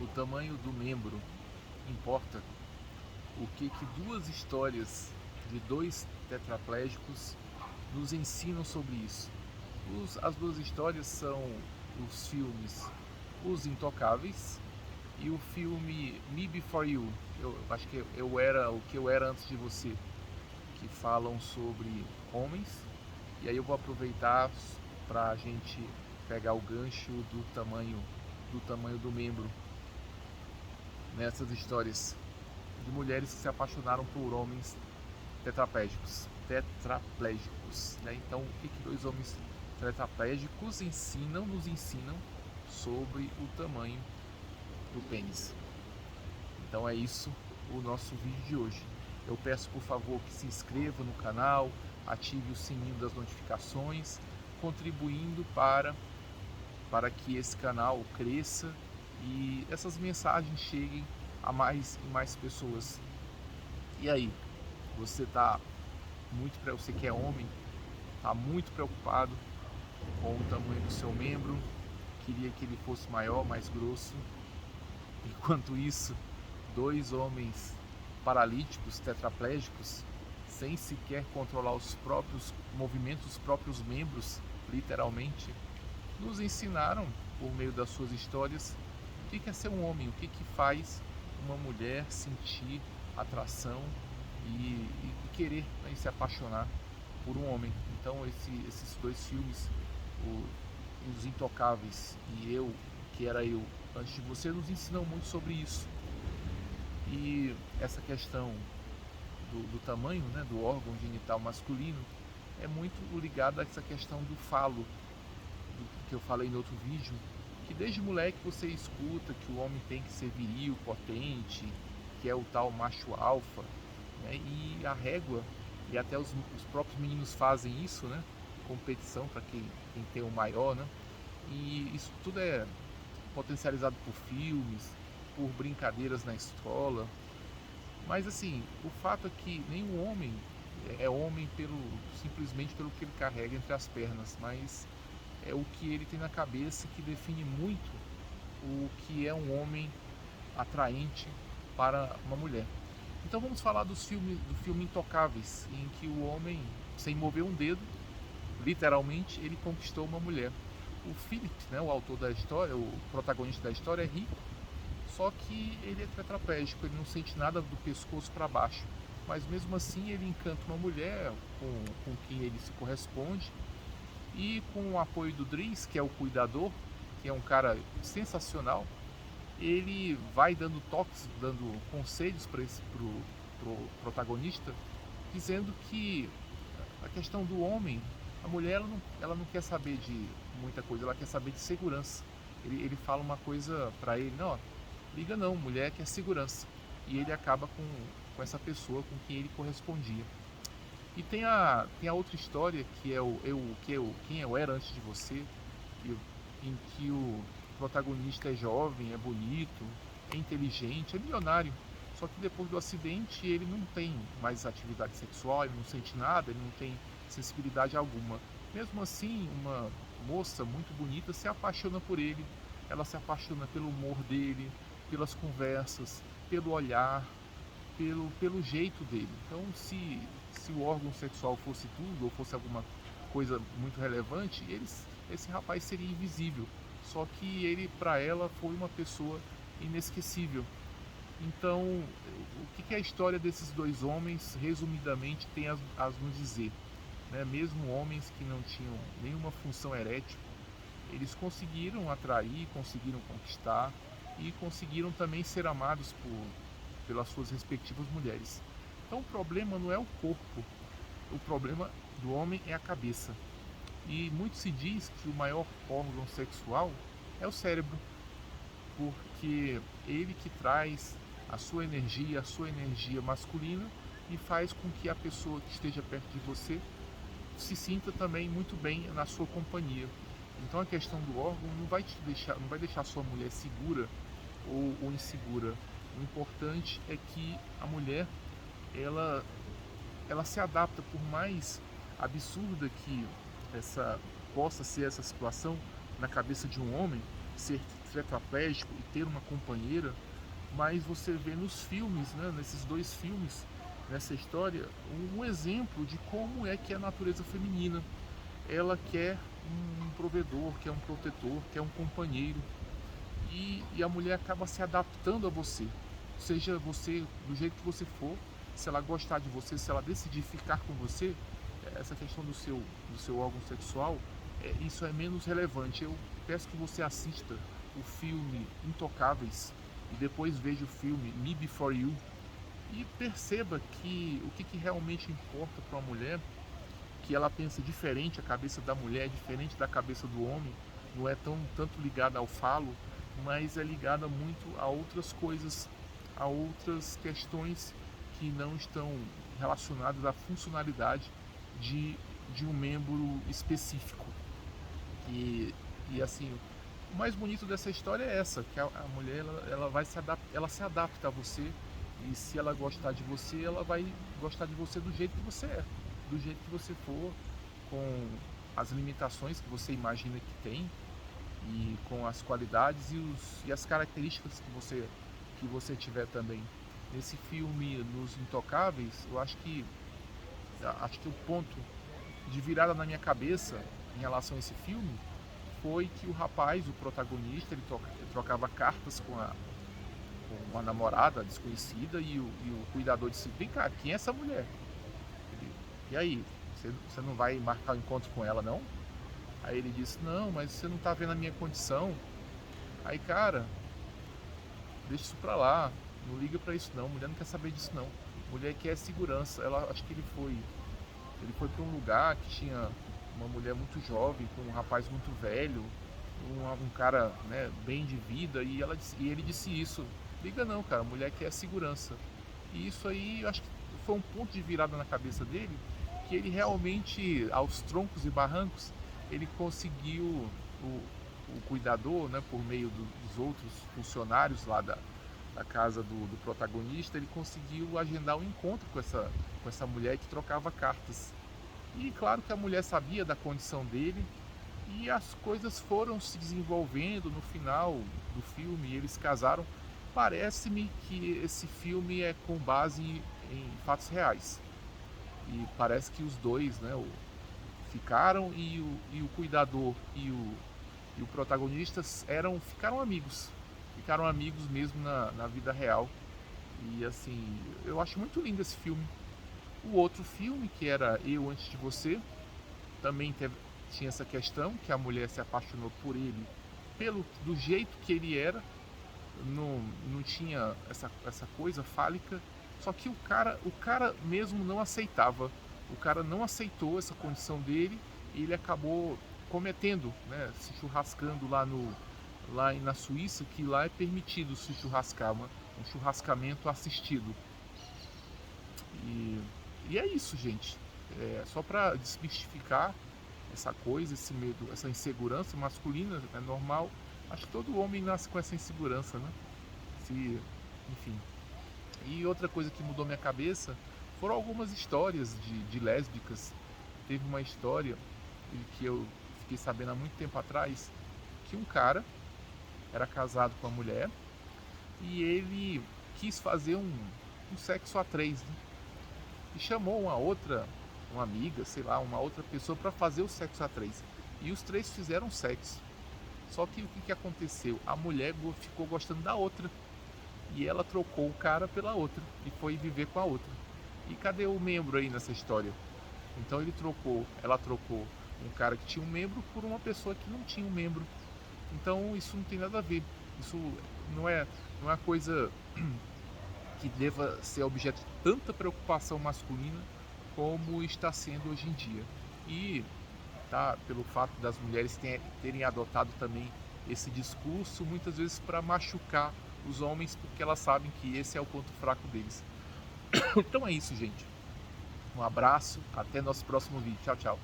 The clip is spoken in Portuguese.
o tamanho do membro importa? O que duas histórias de dois tetraplégicos nos ensinam sobre isso? As duas histórias são os filmes Os Intocáveis e o filme Me Before You. Eu acho que eu era o que eu era antes de você, que falam sobre homens. E aí eu vou aproveitar para a gente pegar o gancho do tamanho do membro nessas histórias de mulheres que se apaixonaram por homens tetraplégicos, né? Então, o que dois homens tetraplégicos nos ensinam sobre o tamanho do pênis? Então é isso o nosso vídeo de hoje. Eu peço por favor que se inscreva no canal, ative o sininho das notificações, contribuindo para que esse canal cresça e essas mensagens cheguem a mais e mais pessoas. E aí, você que é homem, está muito preocupado com o tamanho do seu membro, queria que ele fosse maior, mais grosso. Enquanto isso, dois homens paralíticos, tetraplégicos, sem sequer controlar os próprios movimentos, os próprios membros, literalmente, nos ensinaram, por meio das suas histórias, o que é ser um homem, o que faz uma mulher sentir atração e querer, né, e se apaixonar por um homem. Então esses dois filmes, Os Intocáveis e Eu, que era eu antes de você, nos ensinam muito sobre isso. E essa questão do tamanho, né, do órgão genital masculino é muito ligada a essa questão do falo, que eu falei no outro vídeo, que desde moleque você escuta que o homem tem que ser viril, potente, que é o tal macho alfa, né? E a régua, e até os próprios meninos fazem isso, né? Competição para quem tem o maior, né? E isso tudo é potencializado por filmes, por brincadeiras na escola. Mas assim, o fato é que nenhum homem é homem simplesmente pelo que ele carrega entre as pernas, mas é o que ele tem na cabeça que define muito o que é um homem atraente para uma mulher. Então vamos falar do filme Intocáveis, em que o homem, sem mover um dedo, literalmente, ele conquistou uma mulher. O Philip, né, o autor da história, o protagonista da história, é rico, só que ele é tetraplégico, ele não sente nada do pescoço para baixo. Mas mesmo assim ele encanta uma mulher com quem ele se corresponde, e com o apoio do Driz, que é o cuidador, que é um cara sensacional, ele vai dando toques, dando conselhos para pro protagonista, dizendo que a questão do homem, a mulher ela não quer saber de muita coisa, ela quer saber de segurança. Ele fala uma coisa para ele, não, liga não, mulher quer segurança. E ele acaba com essa pessoa com quem ele correspondia. E tem a outra história que é Quem Eu Era Antes de Você, em que o protagonista é jovem, é bonito, é inteligente, é milionário. Só que depois do acidente ele não tem mais atividade sexual, ele não sente nada, ele não tem sensibilidade alguma. Mesmo assim, uma moça muito bonita se apaixona por ele, ela se apaixona pelo humor dele, pelas conversas, pelo olhar, pelo jeito dele. Então, se o órgão sexual fosse tudo, ou fosse alguma coisa muito relevante, esse rapaz seria invisível. Só que ele, para ela, foi uma pessoa inesquecível. Então, o que a história desses dois homens, resumidamente, tem a nos dizer? Né? Mesmo homens que não tinham nenhuma função erétil, eles conseguiram atrair, conseguiram conquistar e conseguiram também ser amados pelas suas respectivas mulheres. Então o problema não é o corpo, o problema do homem é a cabeça. E muito se diz que o maior órgão sexual é o cérebro, porque ele que traz a sua energia masculina, e faz com que a pessoa que esteja perto de você se sinta também muito bem na sua companhia. Então a questão do órgão não vai deixar sua mulher segura ou insegura. O importante é que a mulher ela, ela se adapta, por mais absurda que essa possa ser essa situação na cabeça de um homem, ser tetraplégico e ter uma companheira, mas você vê nos filmes, né, nesses dois filmes, nessa história, um exemplo de como é que é a natureza feminina. Ela quer um provedor, quer um protetor, quer um companheiro, e a mulher acaba se adaptando a você, seja você do jeito que você for. Se ela gostar de você, se ela decidir ficar com você, essa questão do seu órgão sexual, isso é menos relevante. Eu peço que você assista o filme Intocáveis e depois veja o filme Me Before You e perceba que o que realmente importa para uma mulher, que ela pensa diferente, a cabeça da mulher é diferente da cabeça do homem, não é tanto ligada ao falo, mas é ligada muito a outras coisas, a outras questões que não estão relacionadas à funcionalidade de, de um membro específico. E assim, o mais bonito dessa história é essa, que a mulher ela se adapta a você, e se ela gostar de você, ela vai gostar de você do jeito que você é, do jeito que você for, com as limitações que você imagina que tem e com as qualidades e as características que você tiver também. Nesse filme, Nos Intocáveis, eu acho que o ponto de virada na minha cabeça em relação a esse filme foi que o rapaz, o protagonista, ele trocava cartas com uma namorada desconhecida, e o cuidador disse: vem cá, quem é essa mulher? E aí, você não vai marcar o encontro com ela, não? Aí ele disse: não, mas você não tá vendo a minha condição. Aí, cara, deixa isso pra lá, não liga pra isso não, mulher não quer saber disso não. Mulher quer segurança. Acho que ele foi para um lugar que tinha uma mulher muito jovem com um rapaz muito velho, um cara, né, bem de vida, e ele disse isso: liga não, cara, a mulher quer segurança. E isso aí, eu acho que foi um ponto de virada na cabeça dele, que ele realmente, aos troncos e barrancos, ele conseguiu, o cuidador, né, por meio dos outros funcionários lá da casa do protagonista, ele conseguiu agendar um encontro com essa mulher que trocava cartas. E claro que a mulher sabia da condição dele, e as coisas foram se desenvolvendo no final do filme, e eles casaram. Parece-me que esse filme é com base em fatos reais. E parece que os dois, né, ficaram, e o cuidador e o protagonista ficaram amigos. Ficaram amigos mesmo na vida real. E assim, eu acho muito lindo esse filme. O outro filme, que era Eu Antes de Você, também tinha essa questão, que a mulher se apaixonou por ele do jeito que ele era, não tinha essa coisa fálica, só que o cara mesmo não aceitava, o cara não aceitou essa condição dele, e ele acabou cometendo, né, se churrascando lá na Suíça, que lá é permitido se churrascar, um churrascamento assistido. E é isso, gente. Só para desmistificar essa coisa, esse medo, essa insegurança masculina, é normal. Acho que todo homem nasce com essa insegurança, né? Enfim. E outra coisa que mudou minha cabeça foram algumas histórias de lésbicas. Teve uma história que eu fiquei sabendo há muito tempo atrás, que um cara era casado com uma mulher e ele quis fazer um sexo a três, né? E chamou uma amiga, sei lá, uma outra pessoa para fazer o sexo a três. E os três fizeram sexo. Só que o que aconteceu? A mulher ficou gostando da outra, e ela trocou o cara pela outra e foi viver com a outra. E cadê o membro aí nessa história? Então ela trocou um cara que tinha um membro por uma pessoa que não tinha um membro. Então isso não tem nada a ver. Isso não é coisa que deva ser objeto de tanta preocupação masculina como está sendo hoje em dia. E pelo fato das mulheres terem adotado também esse discurso, muitas vezes para machucar os homens, porque elas sabem que esse é o ponto fraco deles. Então é isso, gente. Um abraço, até nosso próximo vídeo. Tchau, tchau.